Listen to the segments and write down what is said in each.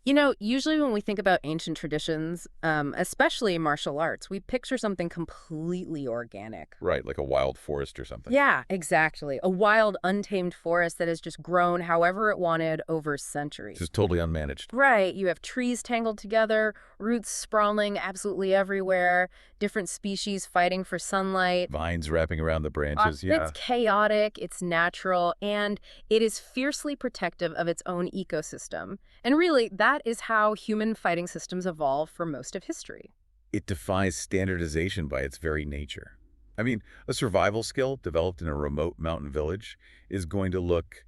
You know, usually when we think about ancient traditions, especially martial arts, we picture something completely organic. Right, like a wild forest or something. Yeah, exactly. A wild, untamed forest that has just grown however it wanted over centuries. Just totally unmanaged. Right. You have trees tangled together, roots sprawling absolutely everywhere, different species fighting for sunlight. Vines wrapping around the branches, It's yeah. chaotic, it's natural, and it is fiercely protective of its own ecosystem. And really, that is how human fighting systems evolve for most of history. It defies standardization by its very nature. I mean, a survival skill developed in a remote mountain village is going to look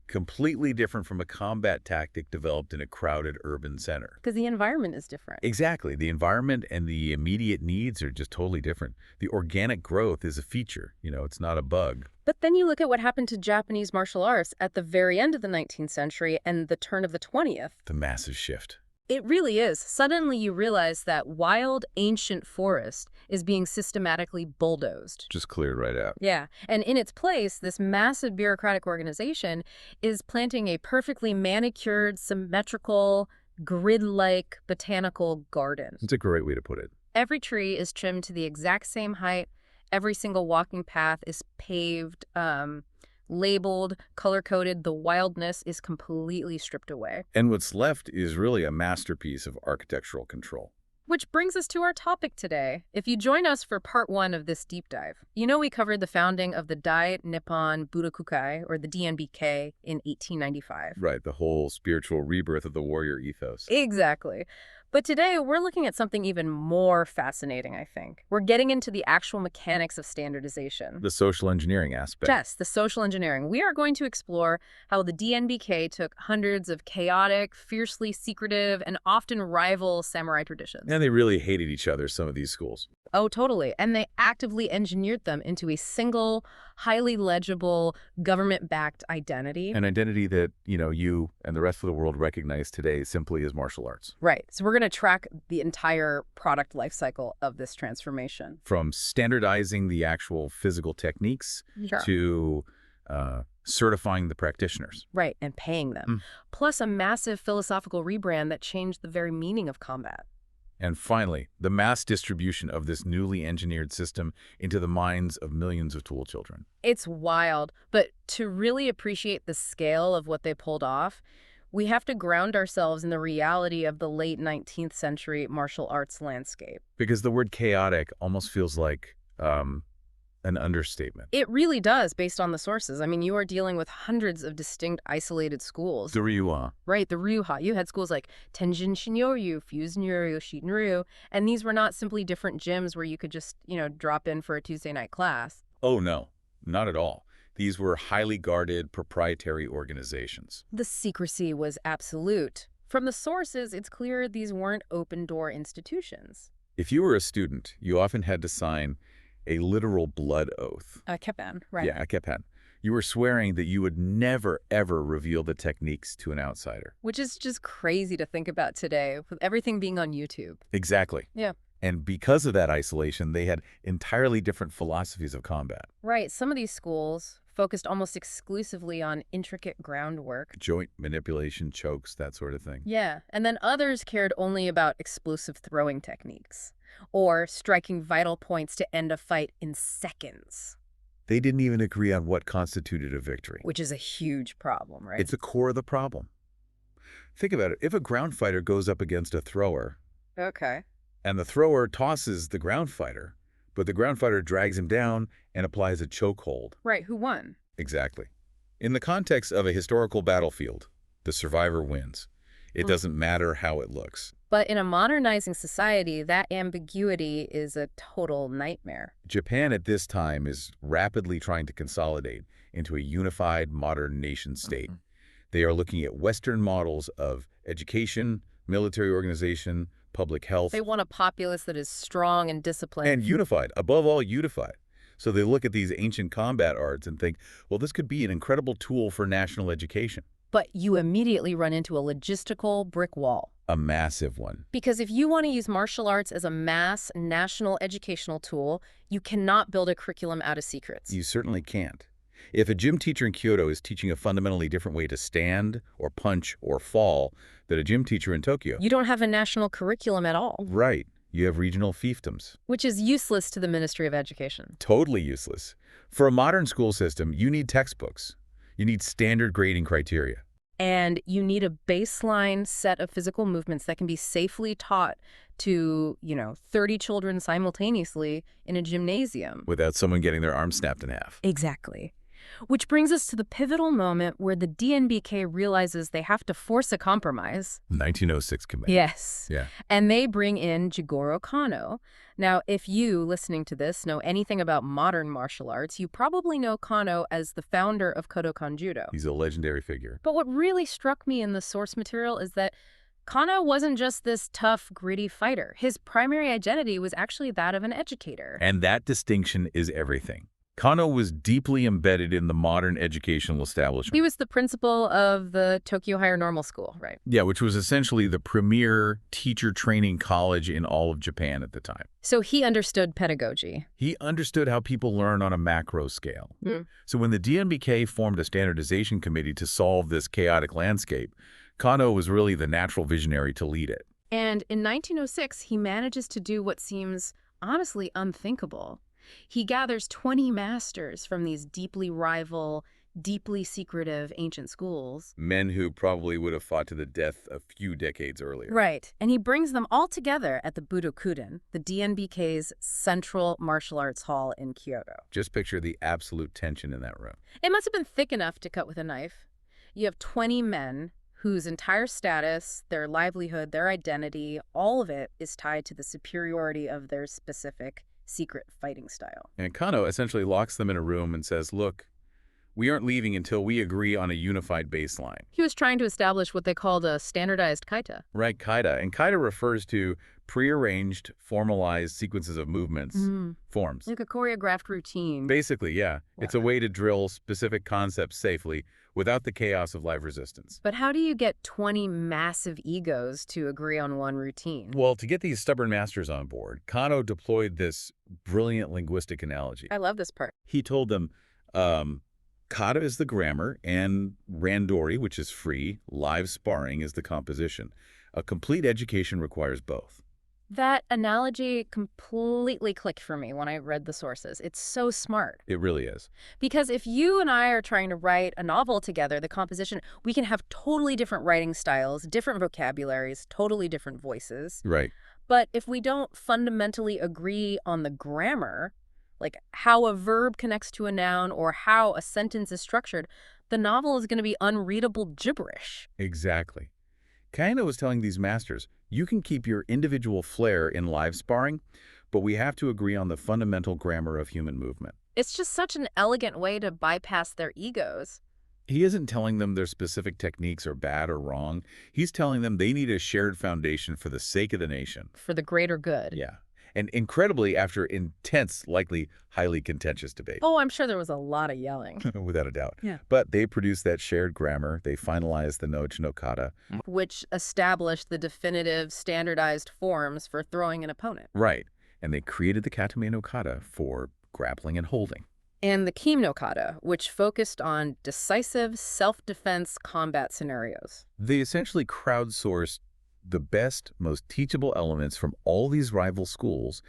completely different from a combat tactic developed in a crowded urban center. Because the environment is different. Exactly. The environment and the immediate needs are just totally different. The organic growth is a feature. It's not a bug. But then you look at what happened to Japanese martial arts at the very end of the 19th century and the turn of the 20th. The massive shift. It really is. Suddenly you realize that wild, ancient forest is being systematically bulldozed. Just cleared right out. Yeah. And in its place, this massive bureaucratic organization is planting a perfectly manicured, symmetrical, grid-like botanical garden. It's a great way to put it. Every tree is trimmed to the exact same height. Every single walking path is paved, labeled, color-coded. The wildness is completely stripped away. And what's left is really a masterpiece of architectural control. Which brings us to our topic today. If you join us for part 1 of this deep dive, we covered the founding of the Dai Nippon Butokukai, or the DNBK, in 1895. Right, the whole spiritual rebirth of the warrior ethos. Exactly. But today, we're looking at something even more fascinating, I think. We're getting into the actual mechanics of standardization. The social engineering aspect. Yes, the social engineering. We are going to explore how the DNBK took hundreds of chaotic, fiercely secretive, and often rival samurai traditions. And they really hated each other, some of these schools. Oh, totally. And they actively engineered them into a single, highly legible, government-backed identity. An identity that, you and the rest of the world recognize today simply as martial arts. Right. So we're going to track the entire product life cycle of this transformation. From standardizing the actual physical techniques Sure. to certifying the practitioners. Right, and paying them. Plus a massive philosophical rebrand that changed the very meaning of combat. And finally, the mass distribution of this newly engineered system into the minds of millions of tool children. It's wild, but to really appreciate the scale of what they pulled off, we have to ground ourselves in the reality of the late 19th century martial arts landscape. Because the word chaotic almost feels like an understatement. It really does, based on the sources. I mean, you are dealing with hundreds of distinct, isolated schools. The Ryuha. Right, the Ryuha. You had schools like Tenjin Shin'yo-ryu, Fusen-ryu, and these were not simply different gyms where you could just, drop in for a Tuesday night class. Oh, no, not at all. These were highly guarded, proprietary organizations. The secrecy was absolute. From the sources, it's clear these weren't open-door institutions. If you were a student, you often had to sign a literal blood oath. A keppan, right? Yeah, a keppan. You were swearing that you would never, ever reveal the techniques to an outsider. Which is just crazy to think about today, with everything being on YouTube. Exactly. Yeah. And because of that isolation, they had entirely different philosophies of combat. Right. Some of these schools focused almost exclusively on intricate groundwork. Joint manipulation, chokes, that sort of thing. Yeah. And then others cared only about explosive throwing techniques or striking vital points to end a fight in seconds. They didn't even agree on what constituted a victory. Which is a huge problem, right? It's the core of the problem. Think about it. If a ground fighter goes up against a thrower, Okay. and the thrower tosses the ground fighter, but the ground fighter drags him down and applies a chokehold. Right. Who won? Exactly. In the context of a historical battlefield, the survivor wins. It doesn't matter how it looks. But in a modernizing society, that ambiguity is a total nightmare. Japan at this time is rapidly trying to consolidate into a unified modern nation state. They are looking at Western models of education, military organization, public health. They want a populace that is strong and disciplined. And unified, above all unified. So they look at these ancient combat arts and think, well, this could be an incredible tool for national education. But you immediately run into a logistical brick wall. A massive one. Because if you want to use martial arts as a mass national educational tool, you cannot build a curriculum out of secrets. You certainly can't. If a gym teacher in Kyoto is teaching a fundamentally different way to stand or punch or fall than a gym teacher in Tokyo. You don't have a national curriculum at all. Right. You have regional fiefdoms. Which is useless to the Ministry of Education. Totally useless. For a modern school system, you need textbooks. You need standard grading criteria. And you need a baseline set of physical movements that can be safely taught to, 30 children simultaneously in a gymnasium. Without someone getting their arm snapped in half. Exactly. Which brings us to the pivotal moment where the DNBK realizes they have to force a compromise. 1906 committee. Yes. Yeah. And they bring in Jigoro Kano. Now, if you, listening to this, know anything about modern martial arts, you probably know Kano as the founder of Kodokan Judo. He's a legendary figure. But what really struck me in the source material is that Kano wasn't just this tough, gritty fighter. His primary identity was actually that of an educator. And that distinction is everything. Kano was deeply embedded in the modern educational establishment. He was the principal of the Tokyo Higher Normal School, right? Yeah, which was essentially the premier teacher training college in all of Japan at the time. So he understood pedagogy. He understood how people learn on a macro scale. So when the DNBK formed a standardization committee to solve this chaotic landscape, Kano was really the natural visionary to lead it. And in 1906, he manages to do what seems honestly unthinkable. He gathers 20 masters from these deeply rival, deeply secretive ancient schools. Men who probably would have fought to the death a few decades earlier. Right. And he brings them all together at the Budokuden, the DNBK's central martial arts hall in Kyoto. Just picture the absolute tension in that room. It must have been thick enough to cut with a knife. You have 20 men whose entire status, their livelihood, their identity, all of it is tied to the superiority of their specific secret fighting style. And Kano essentially locks them in a room and says, look, we aren't leaving until we agree on a unified baseline. He was trying to establish what they called a standardized Kata. Right, Kata. And Kata refers to prearranged, formalized sequences of movements, forms. Like a choreographed routine. Basically, yeah. Wow. It's a way to drill specific concepts safely without the chaos of live resistance. But how do you get 20 massive egos to agree on one routine? Well, to get these stubborn masters on board, Kano deployed this brilliant linguistic analogy. I love this part. He told them, Kata is the grammar, and Randori, which is free, live sparring is the composition. A complete education requires both. That analogy completely clicked for me when I read the sources. It's so smart. It really is. Because if you and I are trying to write a novel together, the composition, we can have totally different writing styles, different vocabularies, totally different voices. Right. But if we don't fundamentally agree on the grammar, like how a verb connects to a noun or how a sentence is structured, the novel is going to be unreadable gibberish. Exactly. Kano was telling these masters, you can keep your individual flair in live sparring, but we have to agree on the fundamental grammar of human movement. It's just such an elegant way to bypass their egos. He isn't telling them their specific techniques are bad or wrong. He's telling them they need a shared foundation for the sake of the nation. For the greater good. Yeah. And incredibly, after intense, likely highly contentious debate. Oh, I'm sure there was a lot of yelling. Without a doubt. Yeah. But they produced that shared grammar. They finalized the Nage no Kata. Which established the definitive standardized forms for throwing an opponent. Right. And they created the Katame no Kata for grappling and holding. And the Kime no Kata, which focused on decisive self-defense combat scenarios. They essentially crowdsourced the best, most teachable elements from all these rival schools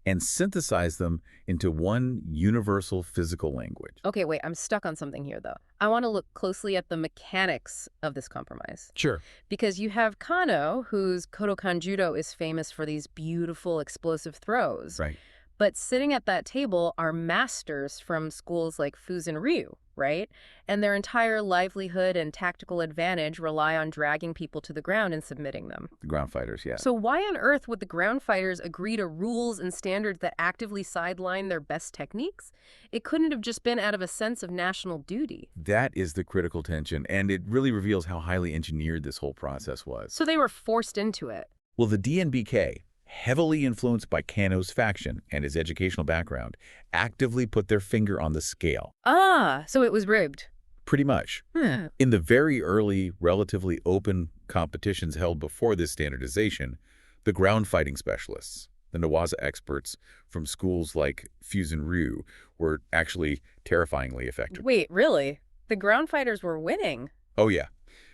and synthesize them into one universal physical language. Okay, wait, I'm stuck on something here, though. I want to look closely at the mechanics of this compromise. Sure. Because you have Kano, whose Kodokan Judo is famous for these beautiful, explosive throws. Right. But sitting at that table are masters from schools like Fusen-ryu, right? And their entire livelihood and tactical advantage rely on dragging people to the ground and submitting them. The ground fighters, yeah. So why on earth would the ground fighters agree to rules and standards that actively sideline their best techniques? It couldn't have just been out of a sense of national duty. That is the critical tension, and it really reveals how highly engineered this whole process was. So they were forced into it. Well, the DNBK, heavily influenced by Kano's faction and his educational background, actively put their finger on the scale. Ah, so it was rigged. Pretty much. In the very early, relatively open competitions held before this standardization, the ground fighting specialists, The Newaza experts from schools like Fusen-ryu were actually terrifyingly effective. Wait, really? The ground fighters were winning? Oh yeah.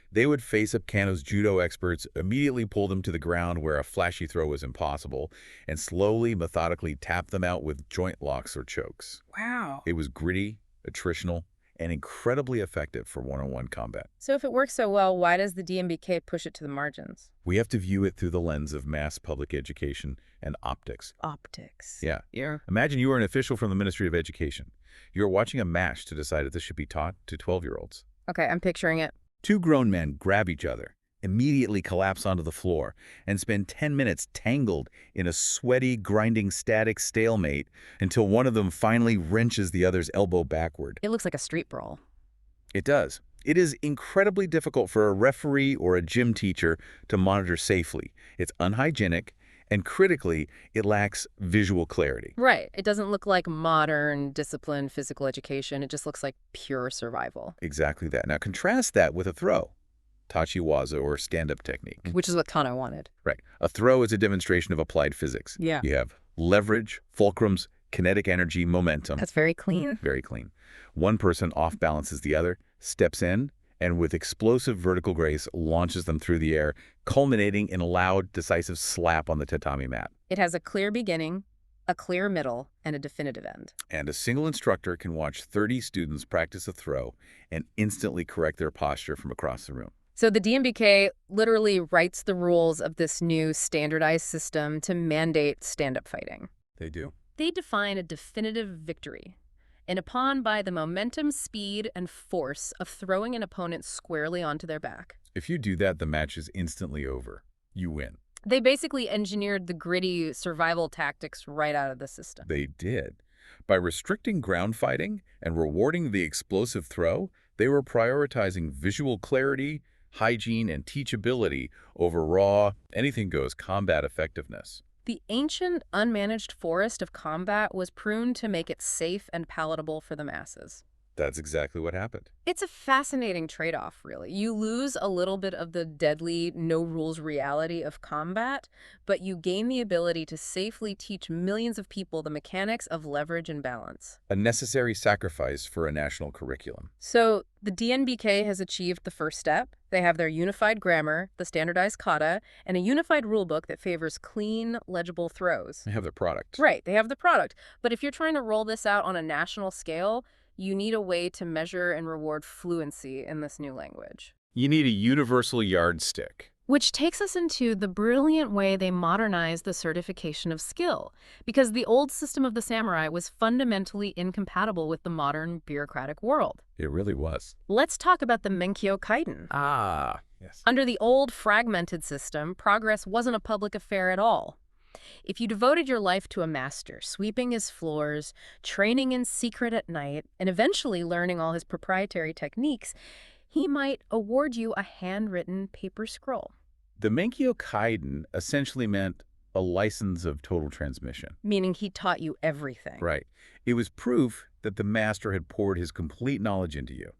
They would face up Kano's judo experts, immediately pull them to the ground where a flashy throw was impossible, and slowly, methodically tap them out with joint locks or chokes. Wow. It was gritty, attritional, and incredibly effective for one-on-one combat. So if it works so well, why does the DNBK push it to the margins? We have to view it through the lens of mass public education and optics. Optics. Yeah. Yeah. Imagine you were an official from the Ministry of Education. You're watching a match to decide if this should be taught to 12-year-olds. Okay, I'm picturing it. Two grown men grab each other, immediately collapse onto the floor, and spend 10 minutes tangled in a sweaty, grinding, static stalemate until one of them finally wrenches the other's elbow backward. It looks like a street brawl. It does. It is incredibly difficult for a referee or a gym teacher to monitor safely. It's unhygienic, and critically, it lacks visual clarity. Right. It doesn't look like modern, disciplined physical education. It just looks like pure survival. Exactly that. Now contrast that with a throw, tachiwaza or stand-up technique. Which is what Kano wanted. Right. A throw is a demonstration of applied physics. Yeah. You have leverage, fulcrums, kinetic energy, momentum. That's very clean. Very clean. One person off-balances the other, steps in, and with explosive vertical grace launches them through the air, culminating in a loud, decisive slap on the tatami mat. It has a clear beginning, a clear middle, and a definitive end. And a single instructor can watch 30 students practice a throw and instantly correct their posture from across the room. So the DNBK literally writes the rules of this new standardized system to mandate stand-up fighting. They do. They define a definitive victory, and upon by the momentum, speed, and force of throwing an opponent squarely onto their back. If you do that, the match is instantly over. You win. They basically engineered the gritty survival tactics right out of the system. They did. By restricting ground fighting and rewarding the explosive throw, they were prioritizing visual clarity, hygiene, and teachability over raw, anything-goes combat effectiveness. The ancient, unmanaged forest of combat was pruned to make it safe and palatable for the masses. That's exactly what happened. It's a fascinating trade-off, really. You lose a little bit of the deadly, no-rules reality of combat, but you gain the ability to safely teach millions of people the mechanics of leverage and balance. A necessary sacrifice for a national curriculum. So the DNBK has achieved the first step. They have their unified grammar, the standardized kata, and a unified rulebook that favors clean, legible throws. They have the product. Right, they have the product. But if you're trying to roll this out on a national scale, you need a way to measure and reward fluency in this new language. You need a universal yardstick. Which takes us into the brilliant way they modernized the certification of skill, because the old system of the samurai was fundamentally incompatible with the modern bureaucratic world. It really was. Let's talk about the Menkyo Kaiden. Ah, yes. Under the old fragmented system, progress wasn't a public affair at all. If you devoted your life to a master, sweeping his floors, training in secret at night, and eventually learning all his proprietary techniques, he might award you a handwritten paper scroll. The Menkyo Kaiden essentially meant a license of total transmission. Meaning he taught you everything. Right. It was proof that the master had poured his complete knowledge into you.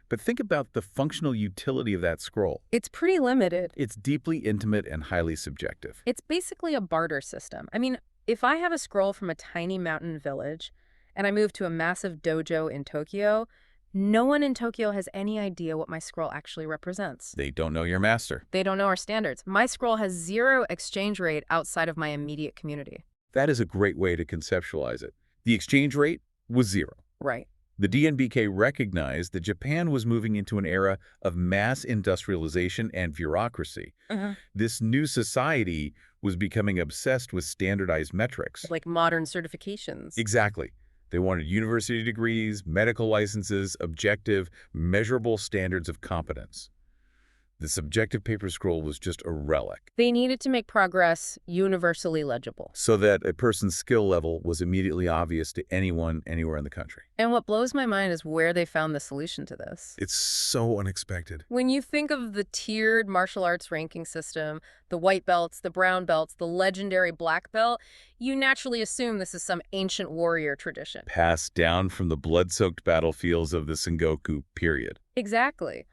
But think about the functional utility of that scroll. It's pretty limited. It's deeply intimate and highly subjective. It's basically a barter system. I mean, if I have a scroll from a tiny mountain village and I move to a massive dojo in Tokyo, no one in Tokyo has any idea what my scroll actually represents. They don't know your master. They don't know our standards. My scroll has zero exchange rate outside of my immediate community. That is a great way to conceptualize it. The exchange rate was zero. Right. The DNBK recognized that Japan was moving into an era of mass industrialization and bureaucracy. This new society was becoming obsessed with standardized metrics. Like modern certifications. Exactly. They wanted university degrees, medical licenses, objective, measurable standards of competence. The subjective paper scroll was just a relic. They needed to make progress universally legible. So that a person's skill level was immediately obvious to anyone, anywhere in the country. And what blows my mind is where they found the solution to this. It's so unexpected. When you think of the tiered martial arts ranking system, the white belts, the brown belts, the legendary black belt, you naturally assume this is some ancient warrior tradition. Passed down from the blood-soaked battlefields of the Sengoku period. Exactly.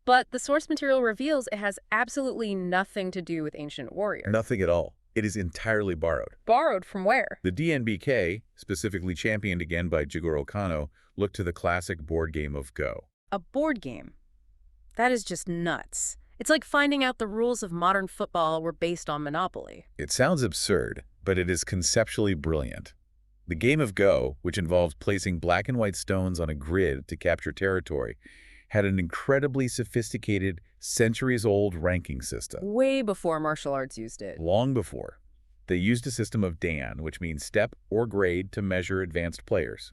But the source material reveals it has absolutely nothing to do with ancient warriors. Nothing at all. It is entirely borrowed. Borrowed from where? The DNBK, specifically championed again by Jigoro Kano, looked to the classic board game of Go. A board game. That is just nuts. It's like finding out the rules of modern football were based on Monopoly. It sounds absurd, but it is conceptually brilliant. The game of Go, which involves placing black and white stones on a grid to capture territory, had an incredibly sophisticated, centuries-old ranking system. Way before martial arts used it. Long before. They used a system of Dan, which means step or grade to measure advanced players,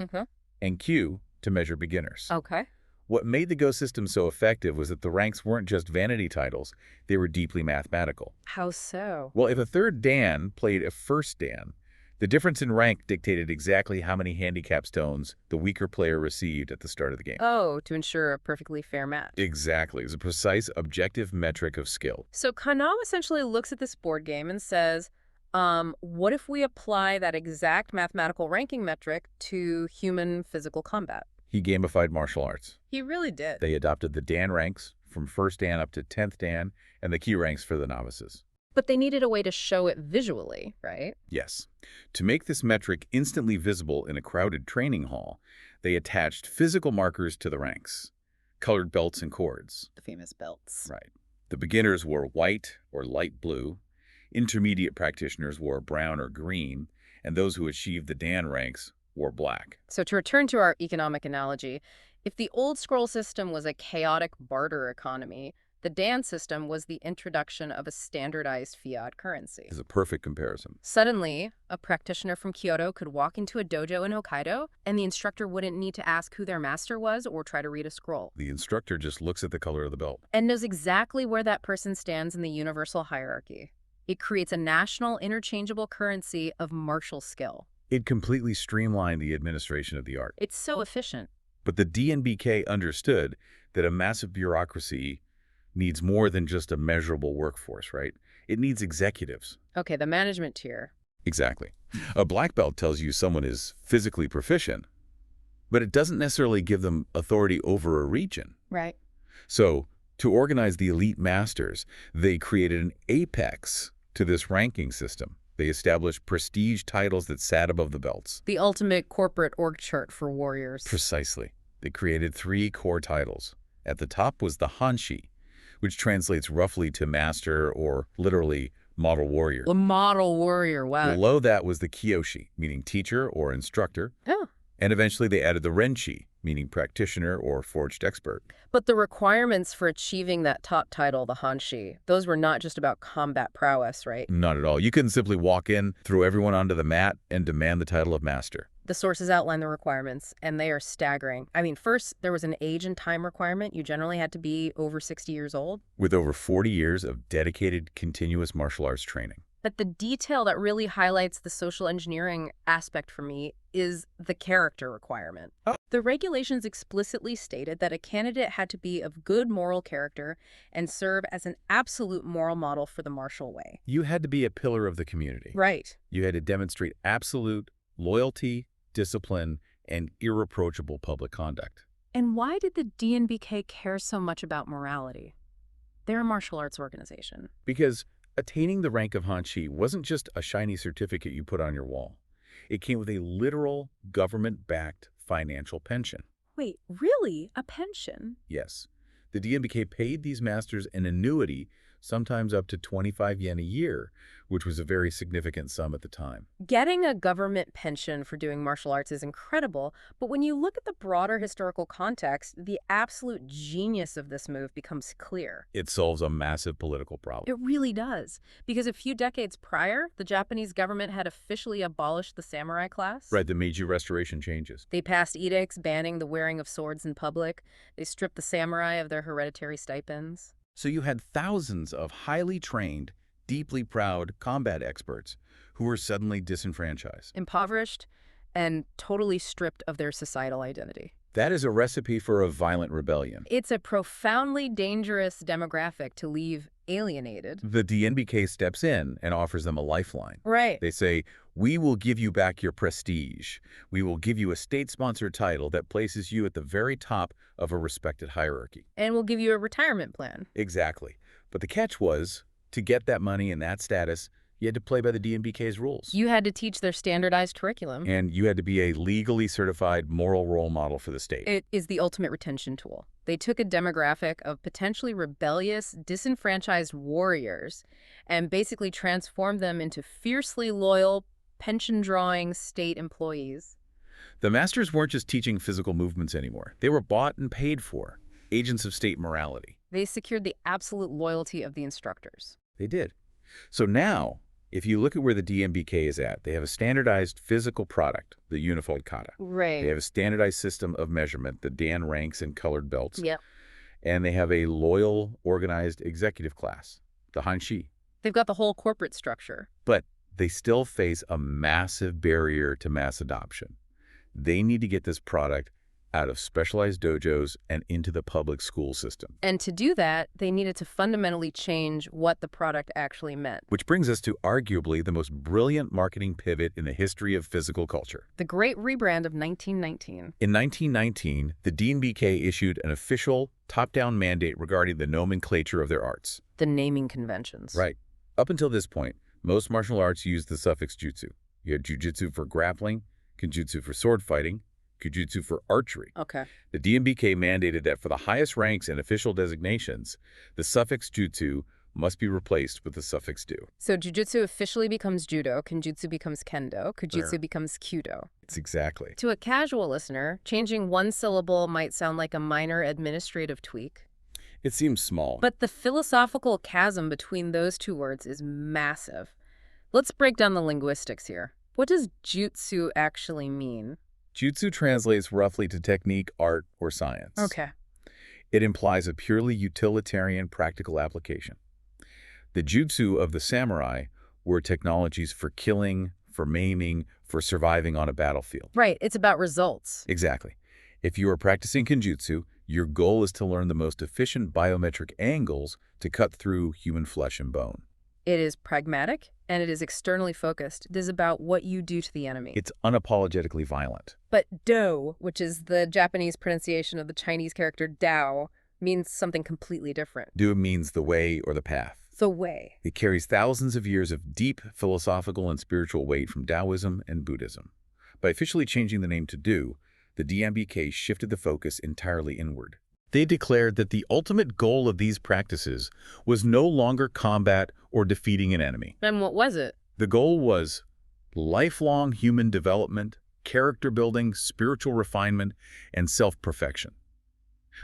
and Q to measure beginners. Okay. What made the Go system so effective was that the ranks weren't just vanity titles, they were deeply mathematical. How so? Well, if a third Dan played a first Dan, the difference in rank dictated exactly how many handicap stones the weaker player received at the start of the game. Oh, to ensure a perfectly fair match. Exactly. It's a precise, objective metric of skill. So Kano essentially looks at this board game and says, what if we apply that exact mathematical ranking metric to human physical combat? He gamified martial arts. He really did. They adopted the Dan ranks, from 1st Dan up to 10th Dan, and the key ranks for the novices. But they needed a way to show it visually, right? Yes. To make this metric instantly visible in a crowded training hall, they attached physical markers to the ranks, colored belts and cords. The famous belts. Right. The beginners wore white or light blue, intermediate practitioners wore brown or green, and those who achieved the Dan ranks wore black. So to return to our economic analogy, if the old scroll system was a chaotic barter economy, the Dan system was the introduction of a standardized fiat currency. Is a perfect comparison. Suddenly, a practitioner from Kyoto could walk into a dojo in Hokkaido, and the instructor wouldn't need to ask who their master was or try to read a scroll. The instructor just looks at the color of the belt. And knows exactly where that person stands in the universal hierarchy. It creates a national interchangeable currency of martial skill. It completely streamlined the administration of the art. It's so efficient. But the DNBK understood that a massive bureaucracy needs more than just a measurable workforce, right? It needs executives. Okay, the management tier. Exactly. A black belt tells you someone is physically proficient, but it doesn't necessarily give them authority over a region. Right. So, to organize the elite masters, they created an apex to this ranking system. They established prestige titles that sat above the belts. The ultimate corporate org chart for warriors. Precisely. They created 3 core titles. At the top was the Hanshi, which translates roughly to master or literally model warrior. The model warrior, wow. Below that was the Kyoshi, meaning teacher or instructor. Oh. And eventually they added the Renshi, meaning practitioner or forged expert. But the requirements for achieving that top title, the Hanshi, those were not just about combat prowess, right? Not at all. You couldn't simply walk in, throw everyone onto the mat, and demand the title of master. The sources outline the requirements, and they are staggering. I mean, first, there was an age and time requirement. You generally had to be over 60 years old. With over 40 years of dedicated, continuous martial arts training. But the detail that really highlights the social engineering aspect for me is the character requirement. Oh. The regulations explicitly stated that a candidate had to be of good moral character and serve as an absolute moral model for the martial way. You had to be a pillar of the community. Right. You had to demonstrate absolute loyalty, discipline, and irreproachable public conduct. And why did the DNBK care so much about morality? They're a martial arts organization. Because attaining the rank of Hanshi wasn't just a shiny certificate you put on your wall. It came with a literal government-backed financial pension. Wait, really? A pension? Yes. The DNBK paid these masters an annuity, sometimes up to 25 yen a year, which was a very significant sum at the time. Getting a government pension for doing martial arts is incredible, but when you look at the broader historical context, the absolute genius of this move becomes clear. It solves a massive political problem. It really does, because a few decades prior, the Japanese government had officially abolished the samurai class. Right, the Meiji Restoration changes. They passed edicts banning the wearing of swords in public. They stripped the samurai of their hereditary stipends. So you had thousands of highly trained, deeply proud combat experts who were suddenly disenfranchised. Impoverished and totally stripped of their societal identity. That is a recipe for a violent rebellion. It's a profoundly dangerous demographic to leave alienated. The DNBK steps in and offers them a lifeline. Right. They say, we will give you back your prestige. We will give you a state-sponsored title that places you at the very top of a respected hierarchy. And we'll give you a retirement plan. Exactly. But the catch was, to get that money and that status, You had to play by the DNBK's rules. You had to teach their standardized curriculum. And you had to be a legally certified moral role model for the state. It is the ultimate retention tool. They took a demographic of potentially rebellious, disenfranchised warriors and basically transformed them into fiercely loyal, pension-drawing state employees. The masters weren't just teaching physical movements anymore. They were bought and paid for, agents of state morality. They secured the absolute loyalty of the instructors. They did. So now, if you look at where the DNBK is at, they have a standardized physical product, the unified kata. Right. They have a standardized system of measurement, the Dan ranks and colored belts. Yep. And they have a loyal, organized executive class, the Hanshi. They've got the whole corporate structure. But they still face a massive barrier to mass adoption. They need to get this product out of specialized dojos and into the public school system. And to do that, they needed to fundamentally change what the product actually meant. Which brings us to arguably the most brilliant marketing pivot in the history of physical culture. The Great Rebrand of 1919. In 1919, the DNBK issued an official top-down mandate regarding the nomenclature of their arts. The naming conventions. Right. Up until this point, most martial arts used the suffix jutsu. You had jujutsu for grappling, kenjutsu for sword fighting, Jujutsu for archery. Okay. The DNBK mandated that for the highest ranks and official designations, the suffix jutsu must be replaced with the suffix do. So jujutsu officially becomes judo, kenjutsu becomes kendo, kujutsu becomes kyudo. It's exactly. To a casual listener, changing one syllable might sound like a minor administrative tweak. It seems small. But the philosophical chasm between those two words is massive. Let's break down the linguistics here. What does jutsu actually mean? Jutsu translates roughly to technique, art, or science. Okay. It implies a purely utilitarian practical application. The jutsu of the samurai were technologies for killing, for maiming, for surviving on a battlefield. Right, it's about results. Exactly. If you are practicing kenjutsu, your goal is to learn the most efficient biometric angles to cut through human flesh and bone. It is pragmatic, and it is externally focused. It is about what you do to the enemy. It's unapologetically violent. But do, which is the Japanese pronunciation of the Chinese character Dao, means something completely different. Do means the way or the path. The way. It carries thousands of years of deep philosophical and spiritual weight from Taoism and Buddhism. By officially changing the name to Do, the DNBK shifted the focus entirely inward. They declared that the ultimate goal of these practices was no longer combat or defeating an enemy. And what was it? The goal was lifelong human development, character building, spiritual refinement, and self-perfection.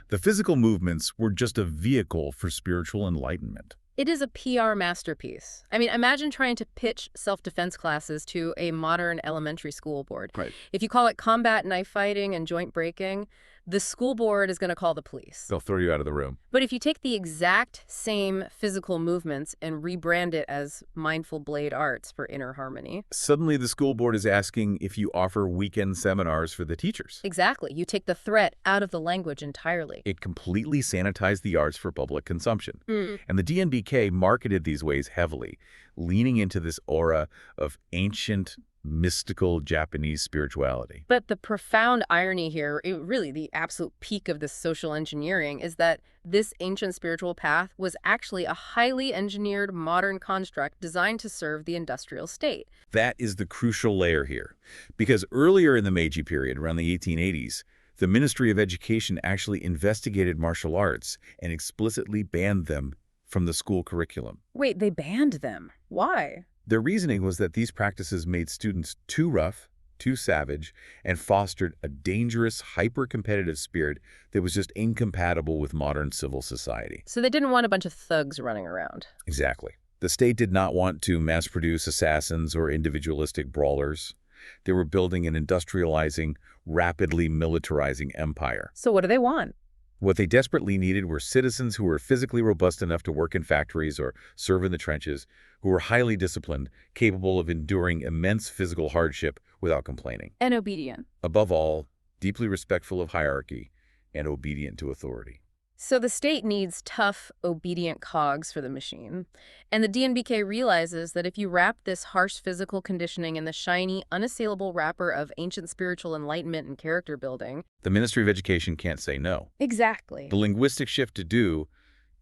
The physical movements were just a vehicle for spiritual enlightenment. It is a PR masterpiece. I mean, imagine trying to pitch self-defense classes to a modern elementary school board. Right. If you call it combat knife fighting and joint breaking, the school board is going to call the police. They'll throw you out of the room. But if you take the exact same physical movements and rebrand it as mindful blade arts for inner harmony. Suddenly the school board is asking if you offer weekend seminars for the teachers. Exactly. You take the threat out of the language entirely. It completely sanitized the arts for public consumption. Mm. And the DNBK marketed these ways heavily, leaning into this aura of ancient, mystical Japanese spirituality. But the profound irony here, really the absolute peak of this social engineering, is that this ancient spiritual path was actually a highly engineered modern construct designed to serve the industrial state. That is the crucial layer here. Because earlier in the Meiji period, around the 1880s, the Ministry of Education actually investigated martial arts and explicitly banned them from the school curriculum. Wait, they banned them? Why? Their reasoning was that these practices made students too rough, too savage, and fostered a dangerous, hyper-competitive spirit that was just incompatible with modern civil society. So they didn't want a bunch of thugs running around. Exactly. The state did not want to mass-produce assassins or individualistic brawlers. They were building an industrializing, rapidly militarizing empire. So what do they want? What they desperately needed were citizens who were physically robust enough to work in factories or serve in the trenches, who were highly disciplined, capable of enduring immense physical hardship without complaining. And obedient. Above all, deeply respectful of hierarchy and obedient to authority. So the state needs tough, obedient cogs for the machine. And the DNBK realizes that if you wrap this harsh physical conditioning in the shiny, unassailable wrapper of ancient spiritual enlightenment and character building, The Ministry of Education can't say no. exactly. The linguistic shift to do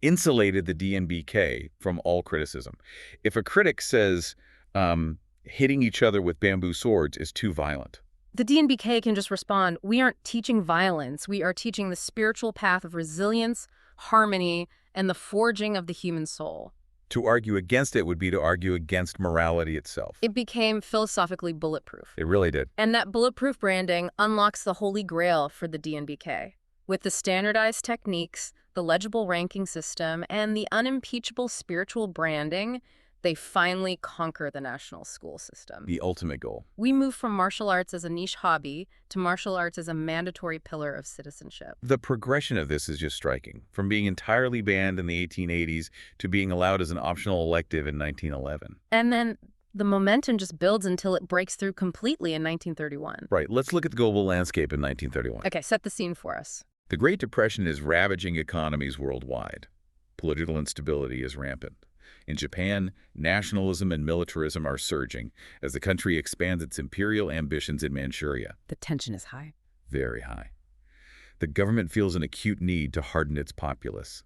insulated the DNBK from all criticism. If a critic says hitting each other with bamboo swords is too violent, the DNBK can just respond, we aren't teaching violence. We are teaching the spiritual path of resilience, harmony, and the forging of the human soul. to argue against it would be to argue against morality itself. It became philosophically bulletproof. It really did. And that bulletproof branding unlocks the holy grail for the DNBK. With the standardized techniques, the legible ranking system, and the unimpeachable spiritual branding, they finally conquer the national school system. The ultimate goal. We move from martial arts as a niche hobby to martial arts as a mandatory pillar of citizenship. The progression of this is just striking, from being entirely banned in the 1880s to being allowed as an optional elective in 1911. And then the momentum just builds until it breaks through completely in 1931. Right, let's look at the global landscape in 1931. Okay, set the scene for us. The Great Depression is ravaging economies worldwide. Political instability is rampant. In Japan, nationalism and militarism are surging as the country expands its imperial ambitions in Manchuria. The tension is high. Very high. The government feels an acute need to harden its populace.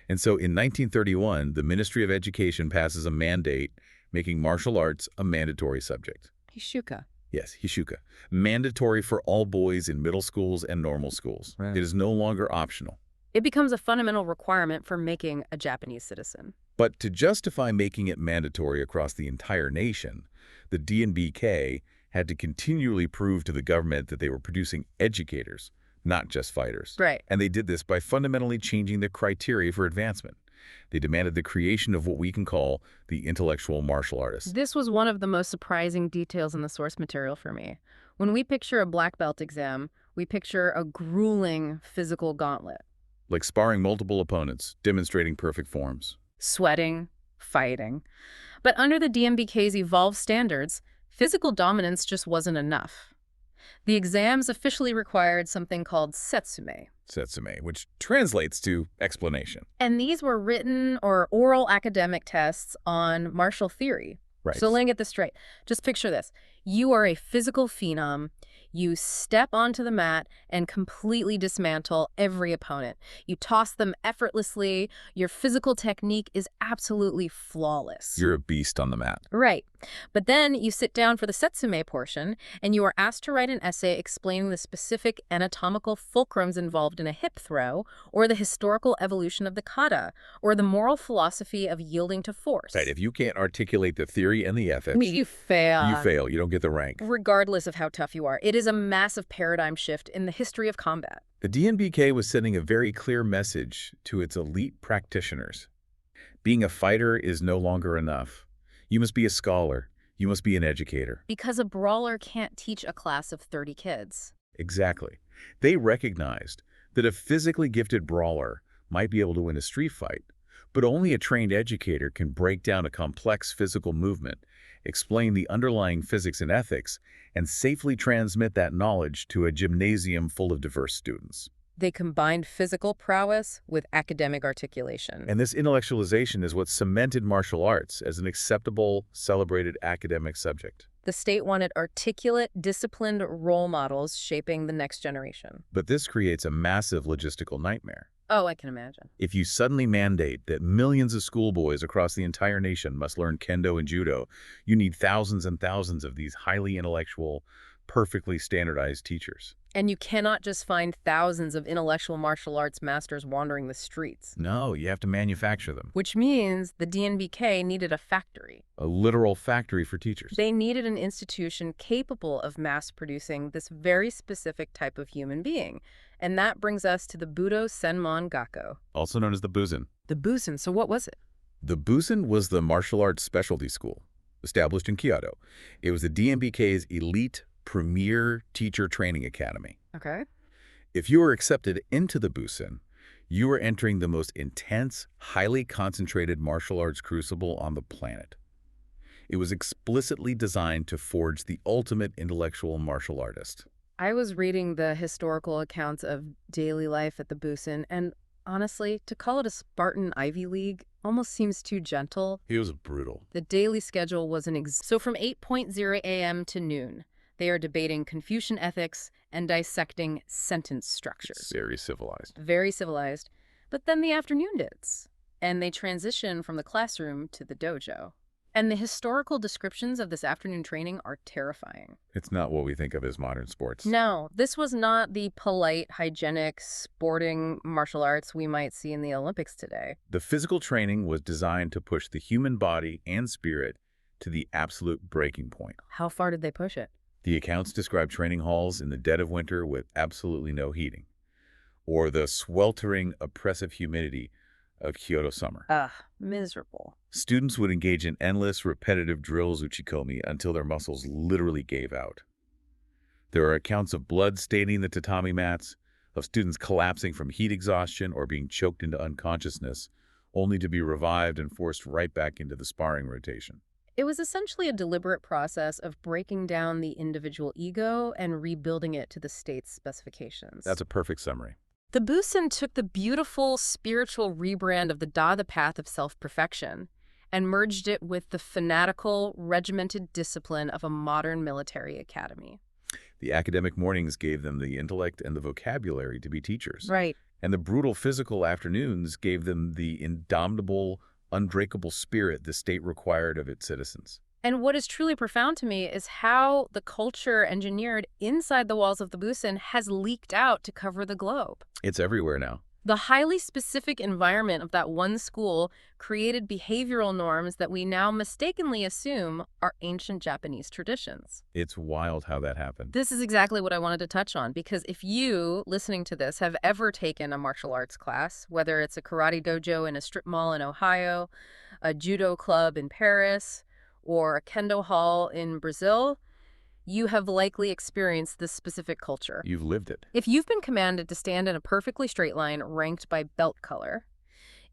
And so in 1931, the Ministry of Education passes a mandate making martial arts a mandatory subject. Hishuka. Yes, Hishuka. Mandatory for all boys in middle schools and normal schools. Right. It is no longer optional. It becomes a fundamental requirement for making a Japanese citizen. But to justify making it mandatory across the entire nation, the DNBK had to continually prove to the government that they were producing educators, not just fighters. Right. And they did this by fundamentally changing the criteria for advancement. They demanded the creation of what we can call the intellectual martial artist. This was one of the most surprising details in the source material for me. When we picture a black belt exam, we picture a grueling physical gauntlet. Like sparring multiple opponents, demonstrating perfect forms. Sweating, fighting. But under the DNBK's evolved standards, physical dominance just wasn't enough. The exams officially required something called Setsumei. Setsumei, which translates to explanation. And these were written or oral academic tests on martial theory. Right. So let me get this straight. Just picture this. You are a physical phenom. You step onto the mat and completely dismantle every opponent. You toss them effortlessly. Your physical technique is absolutely flawless. You're a beast on the mat. Right. But then you sit down for the Setsumei portion, and you are asked to write an essay explaining the specific anatomical fulcrums involved in a hip throw, or the historical evolution of the kata, or the moral philosophy of yielding to force. Right. If you can't articulate the theory and the ethics, you fail. You fail. You don't get the rank. Regardless of how tough you are. It is a massive paradigm shift in the history of combat. The DNBK was sending a very clear message to its elite practitioners. Being a fighter is no longer enough. You must be a scholar. You must be an educator. Because a brawler can't teach a class of 30 kids. Exactly. They recognized that a physically gifted brawler might be able to win a street fight, but only a trained educator can break down a complex physical movement, explain the underlying physics and ethics, and safely transmit that knowledge to a gymnasium full of diverse students. They combined physical prowess with academic articulation. And this intellectualization is what cemented martial arts as an acceptable, celebrated academic subject. The state wanted articulate, disciplined role models shaping the next generation. But this creates a massive logistical nightmare. Oh, I can imagine. If you suddenly mandate that millions of schoolboys across the entire nation must learn kendo and judo, you need thousands and thousands of these highly intellectual, perfectly standardized teachers. And you cannot just find thousands of intellectual martial arts masters wandering the streets. No, you have to manufacture them. Which means the DNBK needed a factory. A literal factory for teachers. They needed an institution capable of mass-producing this very specific type of human being. And that brings us to the Budo Senmon Gakko. Also known as the Busen. The Busen, so what was it? The Busen was the martial arts specialty school, established in Kyoto. It was the DNBK's elite premier teacher training academy. Okay. If you were accepted into the Busen, you were entering the most intense, highly concentrated martial arts crucible on the planet. It was explicitly designed to forge the ultimate intellectual martial artist. I was reading the historical accounts of daily life at the Busen, and honestly, to call it a Spartan Ivy League almost seems too gentle. It was brutal. The daily schedule was so from 8:00 a.m. to noon, they are debating Confucian ethics and dissecting sentence structures. Very civilized. Very civilized. But then the afternoon hits. and they transition from the classroom to the dojo. And the historical descriptions of this afternoon training are terrifying. It's not what we think of as modern sports. No, this was not the polite, hygienic, sporting martial arts we might see in the Olympics today. The physical training was designed to push the human body and spirit to the absolute breaking point. How far did they push it? The accounts describe training halls in the dead of winter with absolutely no heating, or the sweltering, oppressive humidity of Kyoto summer. Ugh, miserable. Students would engage in endless, repetitive drills uchikomi until their muscles literally gave out. There are accounts of blood staining the tatami mats, of students collapsing from heat exhaustion or being choked into unconsciousness, only to be revived and forced right back into the sparring rotation. It was essentially a deliberate process of breaking down the individual ego and rebuilding it to the state's specifications. That's a perfect summary. The Busen took the beautiful spiritual rebrand of the Da, the path of self-perfection, and merged it with the fanatical, regimented discipline of a modern military academy. The academic mornings gave them the intellect and the vocabulary to be teachers. Right. And the brutal physical afternoons gave them the indomitable, unbreakable spirit the state required of its citizens. And what is truly profound to me is how the culture engineered inside the walls of the Busen has leaked out to cover the globe. It's everywhere now. The highly specific environment of that one school created behavioral norms that we now mistakenly assume are ancient Japanese traditions. It's wild how that happened. This is exactly what I wanted to touch on, because if you, listening to this, have ever taken a martial arts class, whether it's a karate dojo in a strip mall in Ohio, a judo club in Paris, or a kendo hall in Brazil, you have likely experienced this specific culture. You've lived it. If you've been commanded to stand in a perfectly straight line ranked by belt color,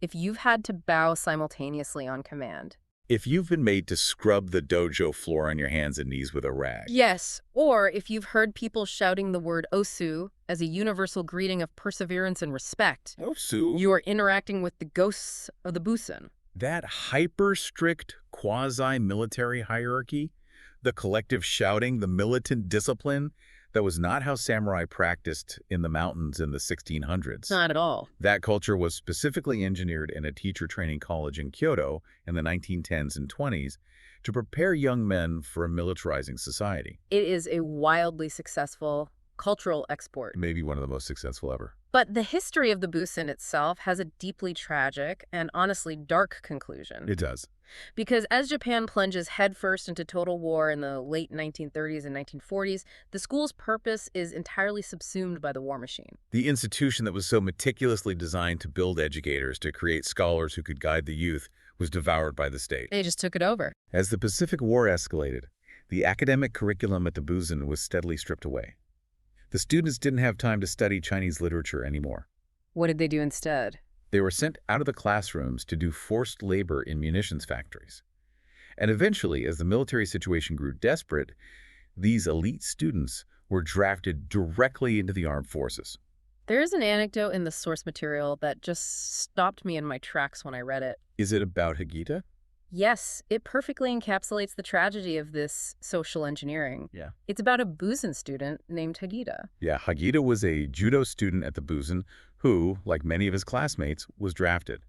if you've had to bow simultaneously on command. If you've been made to scrub the dojo floor on your hands and knees with a rag. Yes, or if you've heard people shouting the word osu as a universal greeting of perseverance and respect. Osu? You are interacting with the ghosts of the Busen. That hyper-strict quasi-military hierarchy, the collective shouting, the militant discipline, that was not how samurai practiced in the mountains in the 1600s. Not at all. That culture was specifically engineered in a teacher training college in Kyoto in the 1910s and 20s to prepare young men for a militarizing society. It is a wildly successful cultural export. Maybe one of the most successful ever. But the history of the Busen itself has a deeply tragic and honestly dark conclusion. It does. Because as Japan plunges headfirst into total war in the late 1930s and 1940s, the school's purpose is entirely subsumed by the war machine. The institution that was so meticulously designed to build educators, to create scholars who could guide the youth, was devoured by the state. They just took it over. As the Pacific War escalated, the academic curriculum at the Busen was steadily stripped away. The students didn't have time to study Chinese literature anymore. What did they do instead? They were sent out of the classrooms to do forced labor in munitions factories. And eventually, as the military situation grew desperate, these elite students were drafted directly into the armed forces. There is an anecdote in the source material that just stopped me in my tracks when I read it. Is it about Hagita? Yes, it perfectly encapsulates the tragedy of this social engineering. Yeah. It's about a Busen student named Hagita. Yeah, Hagita was a judo student at the Busen who, like many of his classmates, was drafted.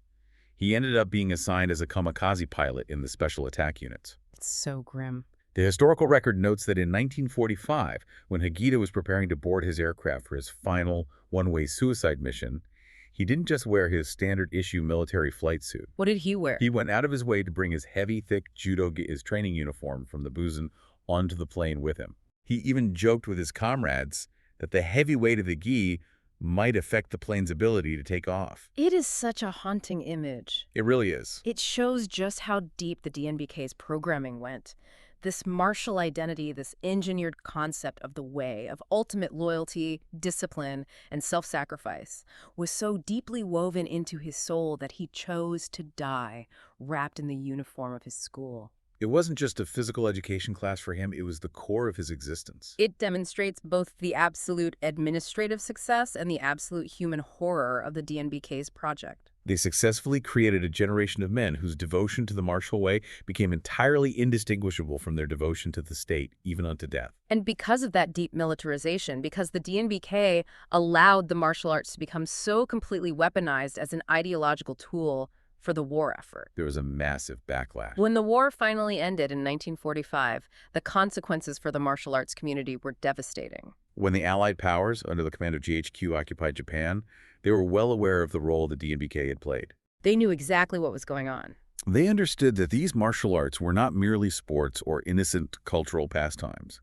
He ended up being assigned as a kamikaze pilot in the special attack units. It's so grim. The historical record notes that in 1945, when Hagita was preparing to board his aircraft for his final one-way suicide mission, he didn't just wear his standard-issue military flight suit. What did he wear? He went out of his way to bring his heavy, thick his training uniform from the Busen onto the plane with him. He even joked with his comrades that the heavy weight of the gi might affect the plane's ability to take off. It is such a haunting image. It really is. It shows just how deep the DNBK's programming went. This martial identity, this engineered concept of the way, of ultimate loyalty, discipline, and self-sacrifice, was so deeply woven into his soul that he chose to die, wrapped in the uniform of his school. It wasn't just a physical education class for him, it was the core of his existence. It demonstrates both the absolute administrative success and the absolute human horror of the DNBK's project. They successfully created a generation of men whose devotion to the martial way became entirely indistinguishable from their devotion to the state, even unto death. And because of that deep militarization, because the DNBK allowed the martial arts to become so completely weaponized as an ideological tool for the war effort. There was a massive backlash. When the war finally ended in 1945, the consequences for the martial arts community were devastating. When the Allied powers, under the command of GHQ, occupied Japan, they were well aware of the role the DNBK had played. They knew exactly what was going on. They understood that these martial arts were not merely sports or innocent cultural pastimes.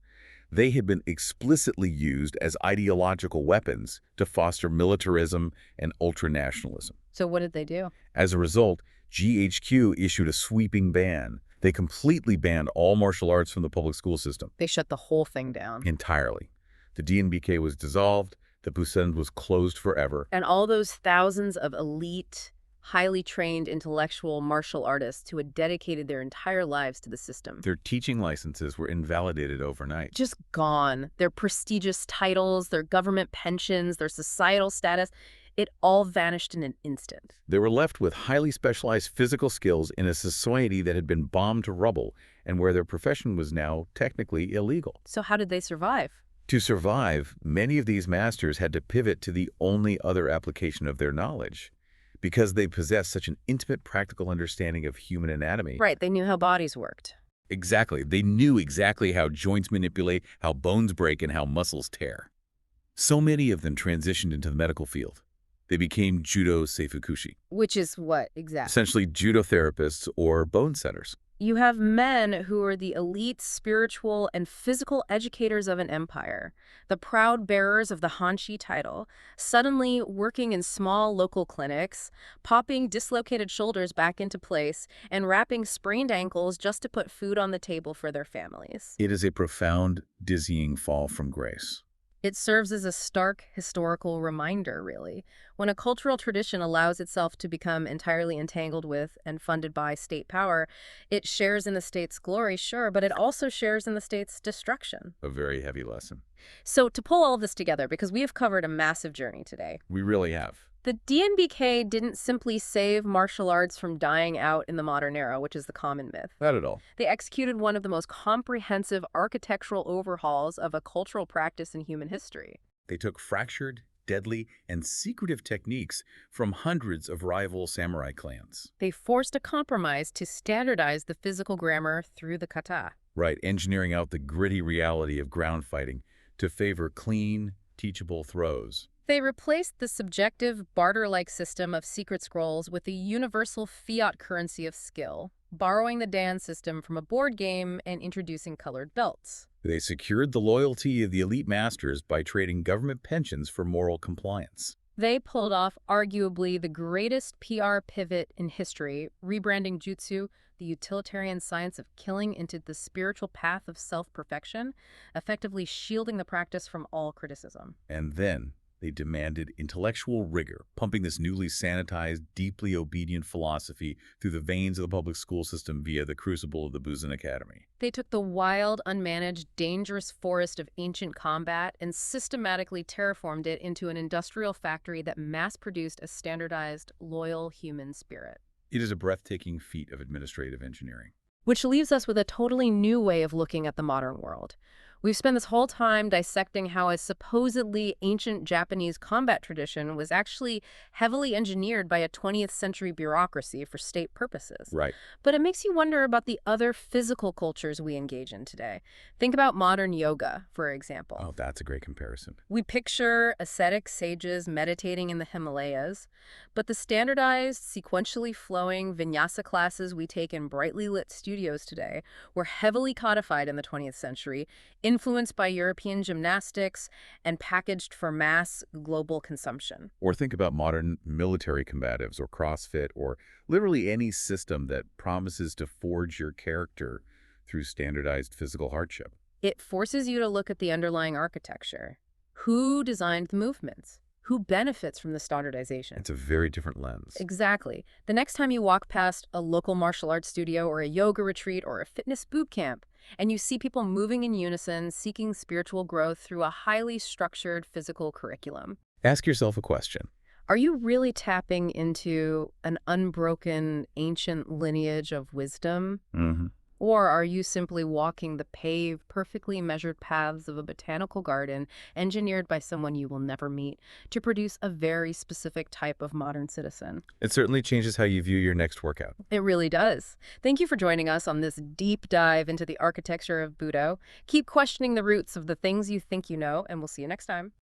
They had been explicitly used as ideological weapons to foster militarism and ultranationalism. So what did they do? As a result, GHQ issued a sweeping ban. They completely banned all martial arts from the public school system. They shut the whole thing down. Entirely. The DNBK was dissolved, the Busen was closed forever. And all those thousands of elite, highly trained intellectual martial artists who had dedicated their entire lives to the system. Their teaching licenses were invalidated overnight. Just gone. Their prestigious titles, their government pensions, their societal status, it all vanished in an instant. They were left with highly specialized physical skills in a society that had been bombed to rubble and where their profession was now technically illegal. So how did they survive? To survive, many of these masters had to pivot to the only other application of their knowledge. Because they possessed such an intimate practical understanding of human anatomy. Right, they knew how bodies worked. Exactly. They knew exactly how joints manipulate, how bones break, and how muscles tear. So many of them transitioned into the medical field. They became Judo Seifukushi. Which is what exactly? Essentially judo therapists or bone setters. You have men who are the elite spiritual and physical educators of an empire, the proud bearers of the Hanshi title, suddenly working in small local clinics, popping dislocated shoulders back into place, and wrapping sprained ankles just to put food on the table for their families. It is a profound, dizzying fall from grace. It serves as a stark historical reminder, really. When a cultural tradition allows itself to become entirely entangled with and funded by state power, it shares in the state's glory, sure, but it also shares in the state's destruction. A very heavy lesson. So to pull all of this together, because we have covered a massive journey today. We really have. The DNBK didn't simply save martial arts from dying out in the modern era, which is the common myth. Not at all. They executed one of the most comprehensive architectural overhauls of a cultural practice in human history. They took fractured, deadly, and secretive techniques from hundreds of rival samurai clans. They forced a compromise to standardize the physical grammar through the kata. Right, engineering out the gritty reality of ground fighting to favor clean, teachable throws. They replaced the subjective, barter-like system of secret scrolls with a universal fiat currency of skill, borrowing the Dan system from a board game and introducing colored belts. They secured the loyalty of the elite masters by trading government pensions for moral compliance. They pulled off arguably the greatest PR pivot in history, rebranding Jutsu, the utilitarian science of killing, into the spiritual path of self-perfection, effectively shielding the practice from all criticism. And then they demanded intellectual rigor, pumping this newly sanitized, deeply obedient philosophy through the veins of the public school system via the crucible of the Busen Academy. They took the wild, unmanaged, dangerous forest of ancient combat and systematically terraformed it into an industrial factory that mass-produced a standardized, loyal human spirit. It is a breathtaking feat of administrative engineering. Which leaves us with a totally new way of looking at the modern world. We've spent this whole time dissecting how a supposedly ancient Japanese combat tradition was actually heavily engineered by a 20th century bureaucracy for state purposes. Right. But it makes you wonder about the other physical cultures we engage in today. Think about modern yoga, for example. Oh, that's a great comparison. We picture ascetic sages meditating in the Himalayas, but the standardized, sequentially flowing vinyasa classes we take in brightly lit studios today were heavily codified in the 20th century, influenced by European gymnastics, and packaged for mass global consumption. Or think about modern military combatives or CrossFit or literally any system that promises to forge your character through standardized physical hardship. It forces you to look at the underlying architecture. Who designed the movements? Who benefits from the standardization? It's a very different lens. Exactly. The next time you walk past a local martial arts studio or a yoga retreat or a fitness boot camp, and you see people moving in unison, seeking spiritual growth through a highly structured physical curriculum, Ask yourself a question. are you really tapping into an unbroken ancient lineage of wisdom? Or are you simply walking the paved, perfectly measured paths of a botanical garden engineered by someone you will never meet to produce a very specific type of modern citizen? It certainly changes how you view your next workout. It really does. Thank you for joining us on this deep dive into the architecture of Budo. Keep questioning the roots of the things you think you know, and we'll see you next time.